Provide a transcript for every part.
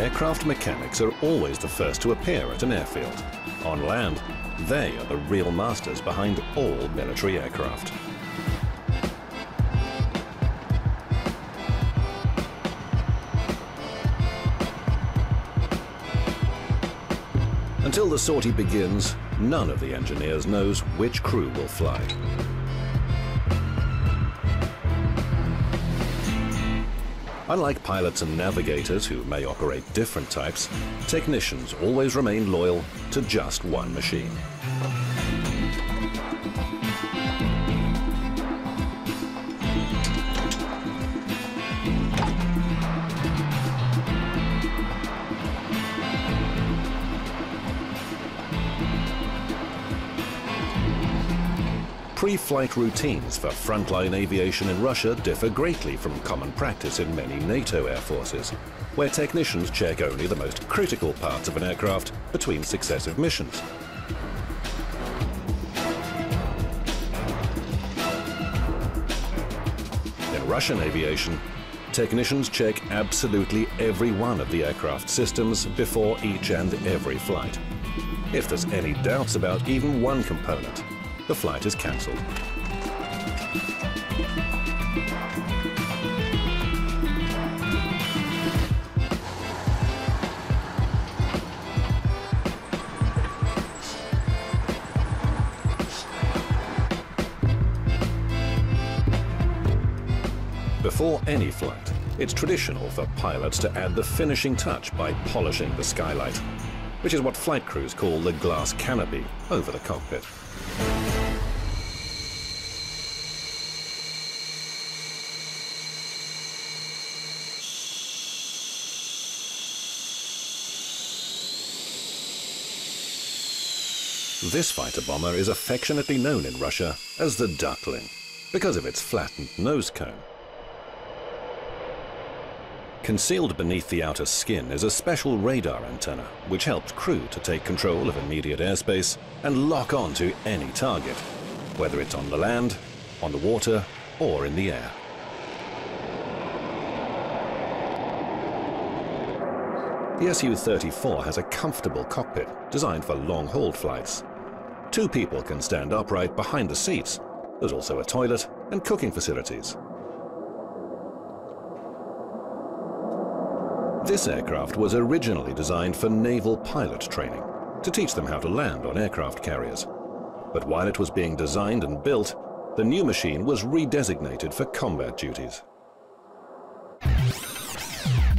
aircraft mechanics are always the first to appear at an airfield. On land, they are the real masters behind all military aircraft. Until the sortie begins, none of the engineers knows which crew will fly. Unlike pilots and navigators who may operate different types, technicians always remain loyal to just one machine. Pre-flight routines for frontline aviation in Russia differ greatly from common practice in many NATO air forces, where technicians check only the most critical parts of an aircraft between successive missions. In Russian aviation, technicians check absolutely every one of the aircraft systems before each and every flight. If there's any doubts about even one component, the flight is cancelled. Before any flight, it's traditional for pilots to add the finishing touch by polishing the skylight, which is what flight crews call the glass canopy over the cockpit. This fighter bomber is affectionately known in Russia as the Duckling, because of its flattened nose cone. Concealed beneath the outer skin is a special radar antenna, which helps crew to take control of immediate airspace and lock on to any target, whether it's on the land, on the water, or in the air. The Su-34 has a comfortable cockpit designed for long-haul flights. 2 people can stand upright behind the seats. There's also a toilet and cooking facilities. This aircraft was originally designed for naval pilot training, to teach them how to land on aircraft carriers. But while it was being designed and built, the new machine was redesignated for combat duties.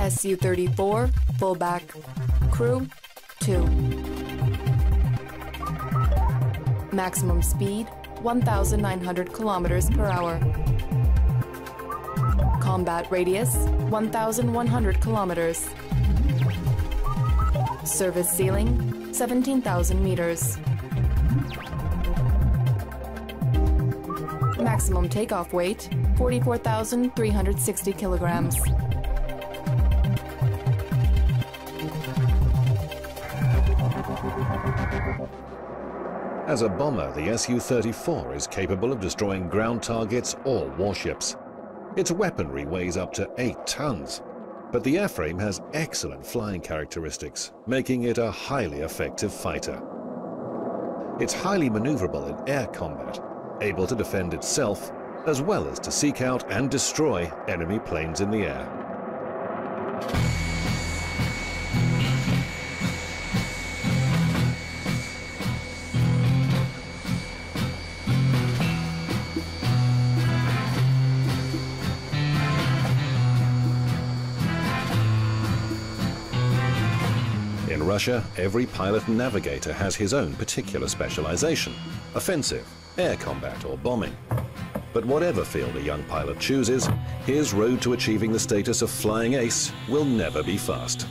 Su-34, fullback, crew 2. Maximum speed 1,900 kilometers per hour. Combat radius 1,100 kilometers. Service ceiling 17,000 meters. Maximum takeoff weight 44,360 kilograms. As a bomber, the Su-34 is capable of destroying ground targets or warships. Its weaponry weighs up to 8 tons, but the airframe has excellent flying characteristics, making it a highly effective fighter. It's highly maneuverable in air combat, able to defend itself, as well as to seek out and destroy enemy planes in the air. In Russia, every pilot and navigator has his own particular specialization: offensive, air combat, or bombing. But whatever field a young pilot chooses, his road to achieving the status of flying ace will never be fast.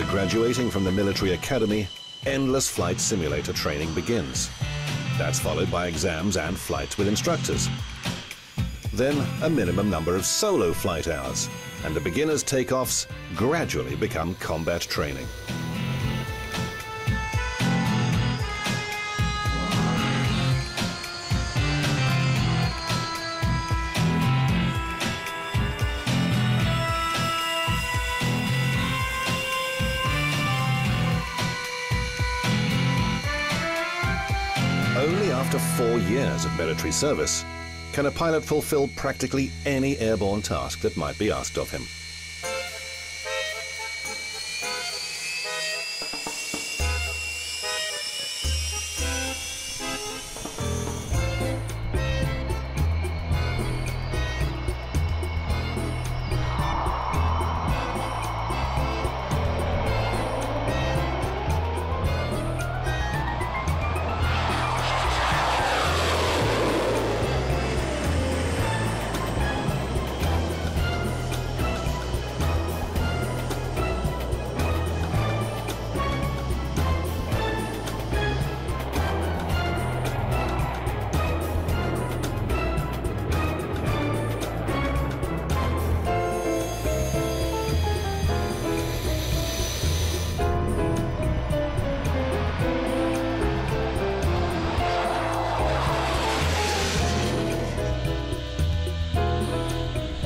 After graduating from the military academy, endless flight simulator training begins. That's followed by exams and flights with instructors. Then a minimum number of solo flight hours, and the beginner's takeoffs gradually become combat training. Only after 4 years of military service can a pilot fulfill practically any airborne task that might be asked of him.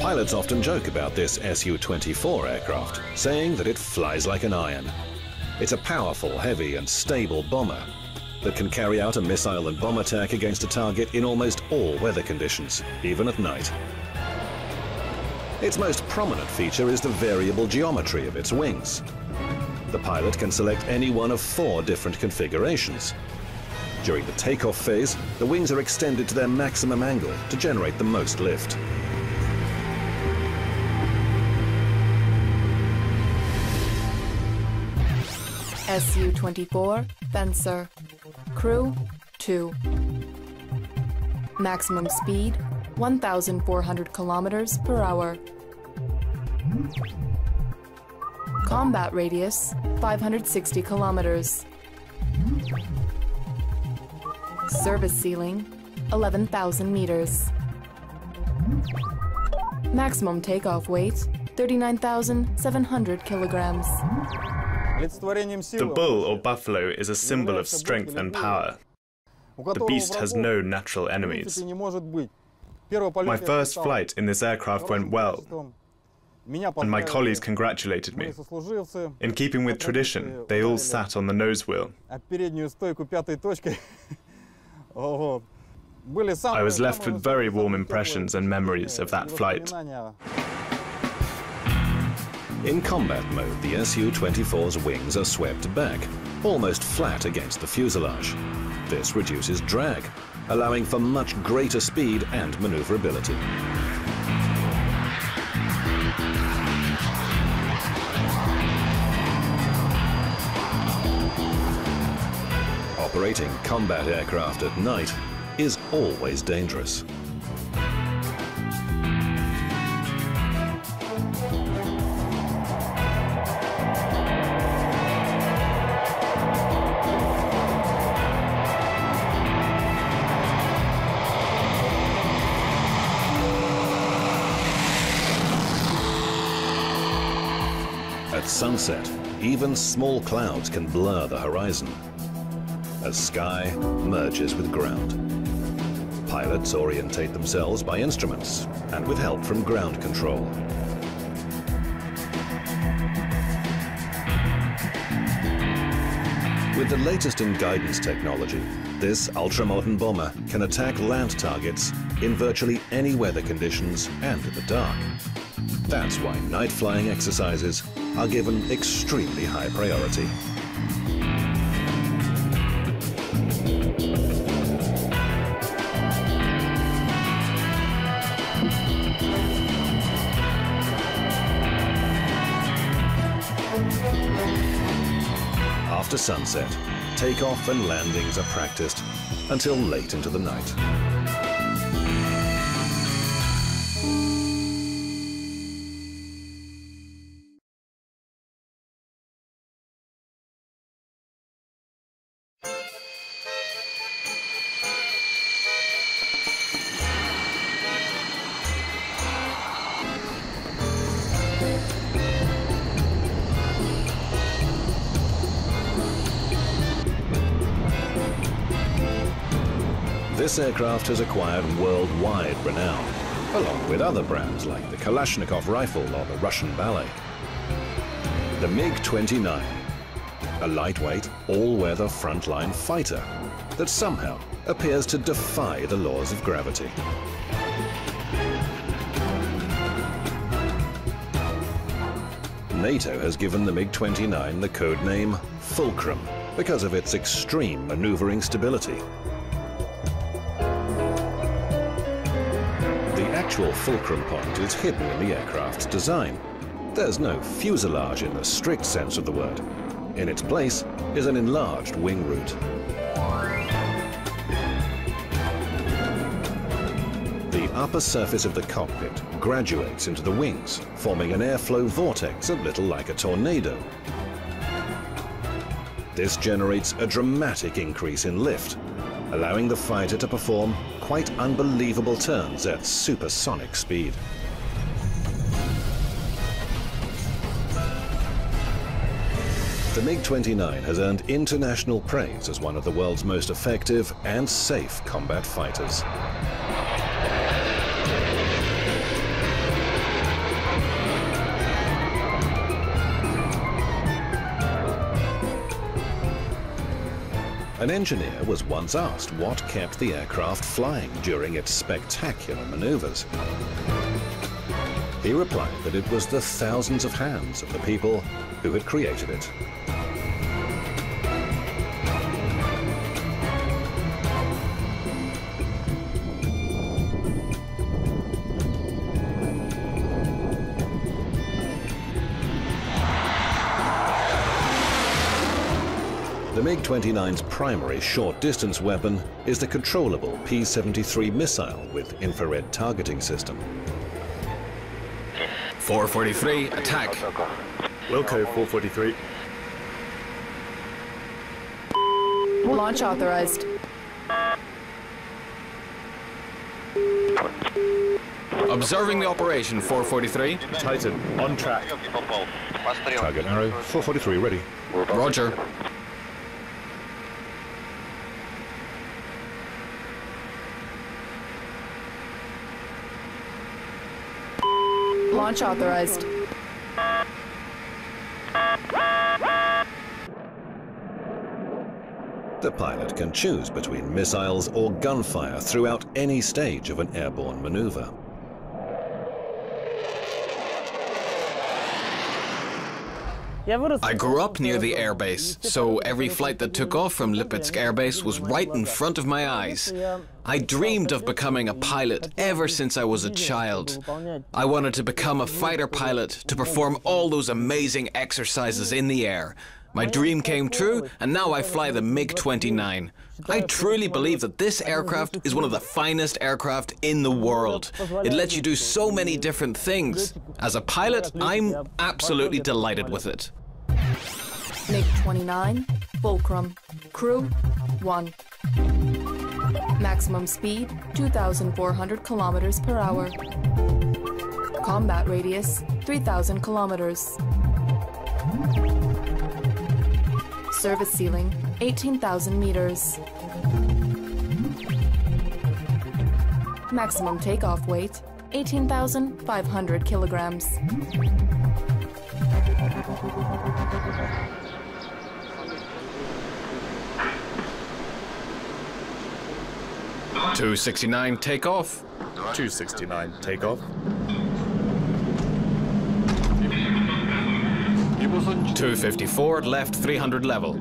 Pilots often joke about this Su-24 aircraft, saying that it flies like an iron. It's a powerful, heavy and stable bomber that can carry out a missile and bomb attack against a target in almost all weather conditions, even at night. Its most prominent feature is the variable geometry of its wings. The pilot can select any one of 4 different configurations. During the takeoff phase, the wings are extended to their maximum angle to generate the most lift. Su-24 Fencer. Crew 2. Maximum speed 1,400 kilometers per hour. Combat radius 560 kilometers. Service ceiling 11,000 meters. Maximum takeoff weight 39,700 kilograms. The bull or buffalo is a symbol of strength and power. The beast has no natural enemies. My first flight in this aircraft went well, and my colleagues congratulated me. In keeping with tradition, they all sat on the nose wheel. I was left with very warm impressions and memories of that flight. In combat mode, the Su-24's wings are swept back, almost flat against the fuselage. This reduces drag, allowing for much greater speed and maneuverability. Operating combat aircraft at night is always dangerous. At sunset, even small clouds can blur the horizon as sky merges with ground. Pilots orientate themselves by instruments and with help from ground control. With the latest in guidance technology, this ultra-modern bomber can attack land targets in virtually any weather conditions and in the dark. That's why night flying exercises are given extremely high priority. After sunset, takeoff and landings are practiced until late into the night. This aircraft has acquired worldwide renown, along with other brands like the Kalashnikov rifle or the Russian Ballet. The MiG-29, a lightweight, all-weather frontline fighter that somehow appears to defy the laws of gravity. NATO has given the MiG-29 the code name Fulcrum because of its extreme maneuvering stability. The actual fulcrum point is hidden in the aircraft's design. There's no fuselage in the strict sense of the word. In its place is an enlarged wing root. The upper surface of the cockpit graduates into the wings, forming an airflow vortex a little like a tornado. This generates a dramatic increase in lift, allowing the fighter to perform quite unbelievable turns at supersonic speed. The MiG-29 has earned international praise as one of the world's most effective and safe combat fighters. An engineer was once asked what kept the aircraft flying during its spectacular maneuvers. He replied that it was the thousands of hands of the people who had created it. The MiG-29's primary short-distance weapon is the controllable P-73 missile with infrared targeting system. 443, attack. Wilco 443. Launch authorized. Observing the operation, 443. Titan, on track. Target arrow, 443 ready. Roger. Launch authorized. The pilot can choose between missiles or gunfire throughout any stage of an airborne maneuver. I grew up near the airbase, so every flight that took off from Lipetsk Air Base was right in front of my eyes. I dreamed of becoming a pilot ever since I was a child. I wanted to become a fighter pilot to perform all those amazing exercises in the air. My dream came true, and now I fly the MiG-29. I truly believe that this aircraft is one of the finest aircraft in the world. It lets you do so many different things. As a pilot, I'm absolutely delighted with it. MiG-29, Fulcrum, crew 1. Maximum speed 2,400 kilometers per hour. Combat radius 3,000 kilometers. Service ceiling 18,000 meters. Maximum takeoff weight 18,500 kilograms. .269 takeoff. 269 takeoff. 254 left 300 level.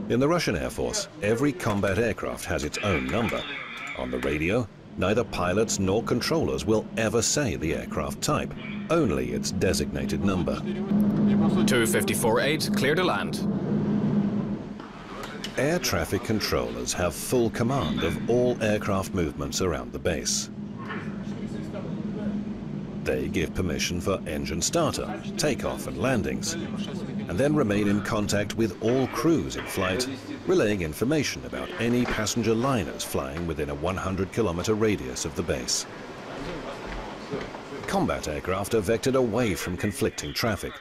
In the Russian Air Force, every combat aircraft has its own number. On the radio, neither pilots nor controllers will ever say the aircraft type, only its designated number. 254-8, clear to land. Air traffic controllers have full command of all aircraft movements around the base. They give permission for engine startup, takeoff and landings, and then remain in contact with all crews in flight, relaying information about any passenger liners flying within a 100-kilometer radius of the base. Combat aircraft are vectored away from conflicting traffic,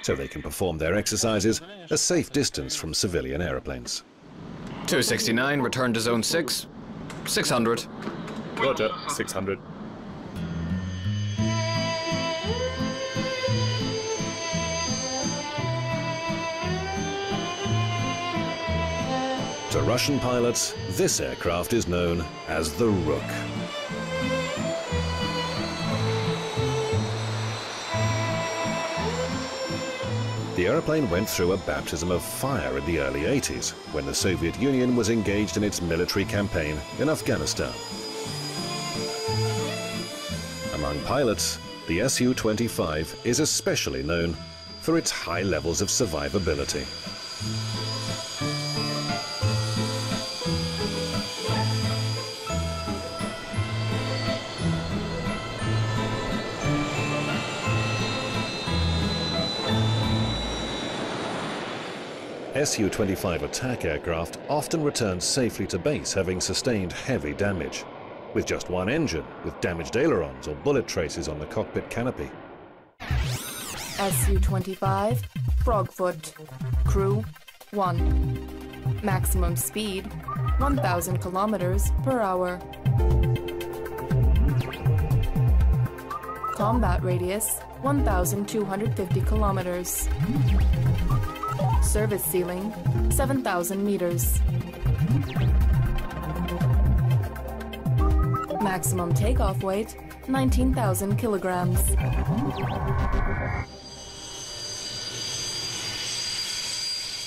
so they can perform their exercises a safe distance from civilian airplanes. 269, return to zone 6. 600. Roger, 600. To Russian pilots, this aircraft is known as the Rook. The aeroplane went through a baptism of fire in the early 80s, when the Soviet Union was engaged in its military campaign in Afghanistan. Among pilots, the Su-25 is especially known for its high levels of survivability. Su-25 attack aircraft often return safely to base having sustained heavy damage, with just one engine with damaged ailerons or bullet traces on the cockpit canopy. Su-25, Frogfoot, crew 1, maximum speed 1,000 kilometers per hour, combat radius 1,250 kilometers. Service ceiling, 7,000 meters. Maximum takeoff weight, 19,000 kilograms.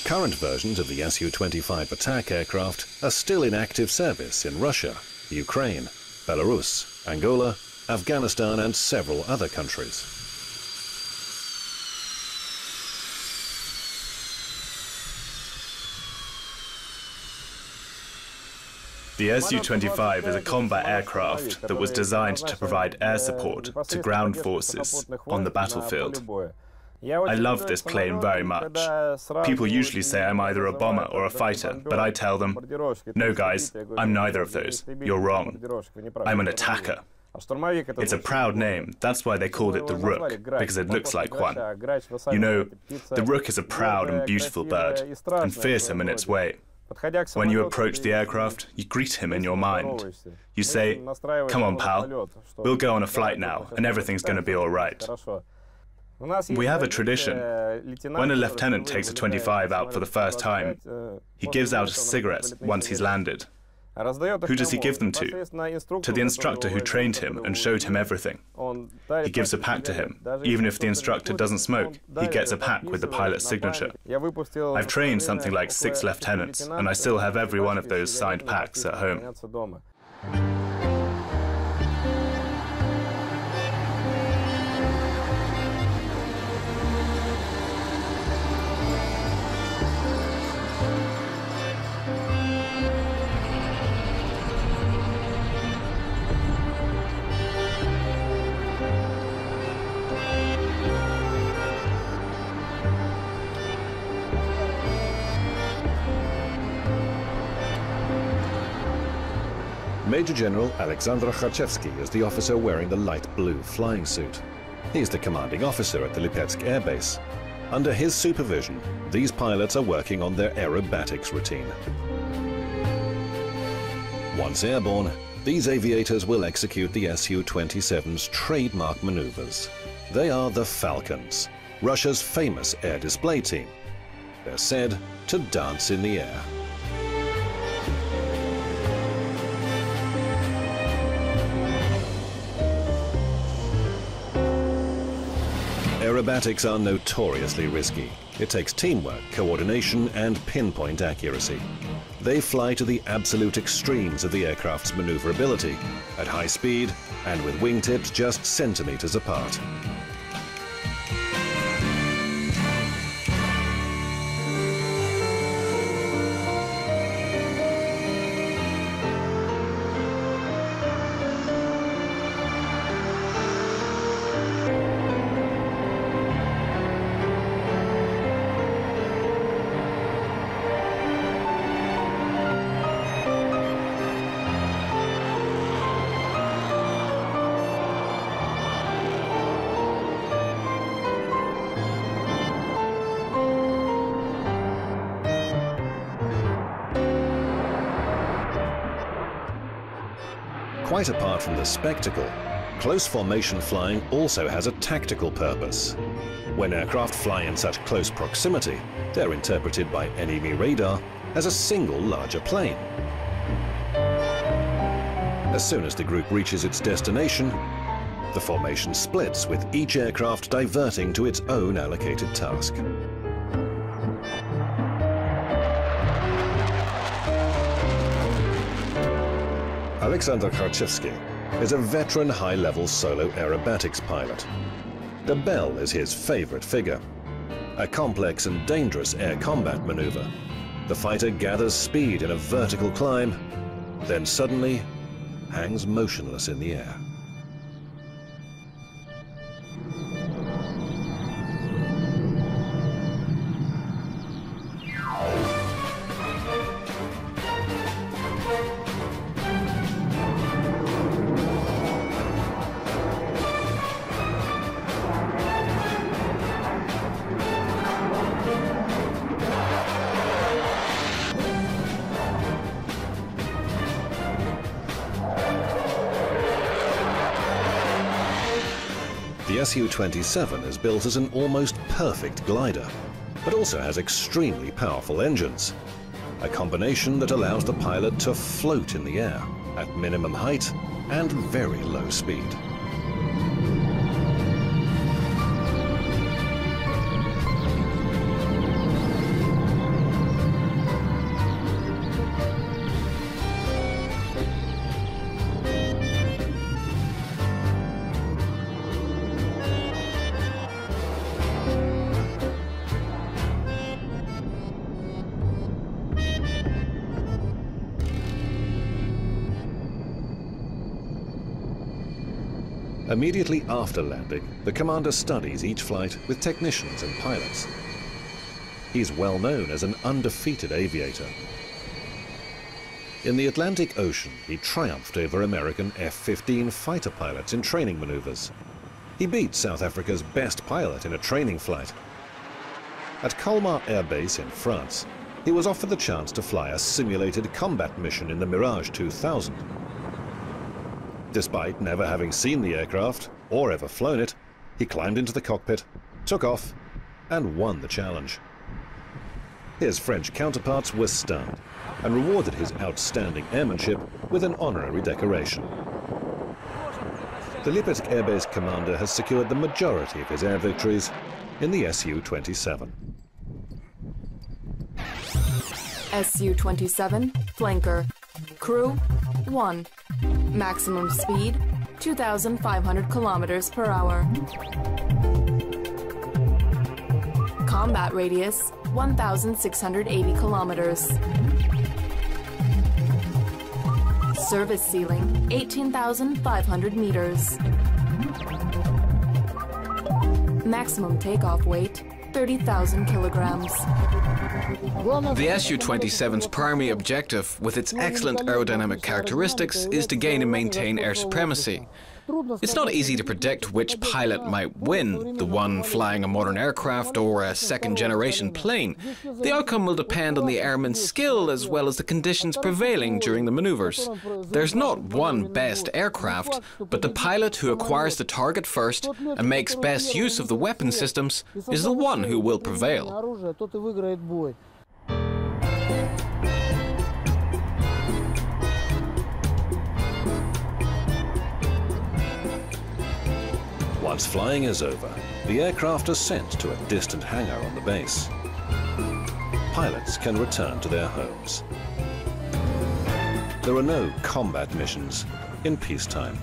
Current versions of the Su-25 attack aircraft are still in active service in Russia, Ukraine, Belarus, Angola, Afghanistan and several other countries. The Su-25 is a combat aircraft that was designed to provide air support to ground forces on the battlefield. I love this plane very much. People usually say I'm either a bomber or a fighter, but I tell them, no guys, I'm neither of those. You're wrong. I'm an attacker. It's a proud name, that's why they called it the Rook, because it looks like one. You know, the Rook is a proud and beautiful bird, and fearsome in its way. When you approach the aircraft, you greet him in your mind. You say, come on pal, we'll go on a flight now and everything's going to be all right. We have a tradition. When a lieutenant takes a 25 out for the first time, he gives out a cigarette once he's landed. Who does he give them to? To the instructor who trained him and showed him everything. He gives a pack to him. Even if the instructor doesn't smoke, he gets a pack with the pilot's signature. I've trained something like 6 lieutenants, and I still have every one of those signed packs at home. Major General Alexander Kharchevsky is the officer wearing the light blue flying suit. He's the commanding officer at the Lipetsk Air Base. Under his supervision, these pilots are working on their aerobatics routine. Once airborne, these aviators will execute the Su-27's trademark maneuvers. They are the Falcons, Russia's famous air display team. They're said to dance in the air. Aerobatics are notoriously risky. It takes teamwork, coordination, and pinpoint accuracy. They fly to the absolute extremes of the aircraft's maneuverability, at high speed and with wingtips just centimeters apart. Quite apart from the spectacle, close formation flying also has a tactical purpose. When aircraft fly in such close proximity, they're interpreted by enemy radar as a single larger plane. As soon as the group reaches its destination, the formation splits, with each aircraft diverting to its own allocated task. Alexander Kharchevsky is a veteran high-level solo aerobatics pilot. The Bell is his favorite figure. A complex and dangerous air combat maneuver. The fighter gathers speed in a vertical climb, then suddenly hangs motionless in the air. The Su-27 is built as an almost perfect glider, but also has extremely powerful engines. A combination that allows the pilot to float in the air at minimum height and very low speed. Immediately after landing, the commander studies each flight with technicians and pilots. He's well known as an undefeated aviator. In the Atlantic Ocean, he triumphed over American F-15 fighter pilots in training maneuvers. He beat South Africa's best pilot in a training flight. At Colmar Air Base in France, he was offered the chance to fly a simulated combat mission in the Mirage 2000. Despite never having seen the aircraft or ever flown it, he climbed into the cockpit, took off, and won the challenge. His French counterparts were stunned and rewarded his outstanding airmanship with an honorary decoration. The Lipetsk Air Base commander has secured the majority of his air victories in the Su-27. Su-27, flanker. Crew, 1. Maximum speed, 2,500 kilometers per hour. Combat radius, 1,680 kilometers. Service ceiling, 18,500 meters. Maximum takeoff weight, 30,000 kilograms. The Su-27's primary objective, with its excellent aerodynamic characteristics, is to gain and maintain air supremacy. It's not easy to predict which pilot might win, the one flying a modern aircraft or a second-generation plane. The outcome will depend on the airman's skill as well as the conditions prevailing during the maneuvers. There's not one best aircraft, but the pilot who acquires the target first and makes best use of the weapon systems is the one who will prevail. Once flying is over, the aircraft are sent to a distant hangar on the base. Pilots can return to their homes. There are no combat missions in peacetime.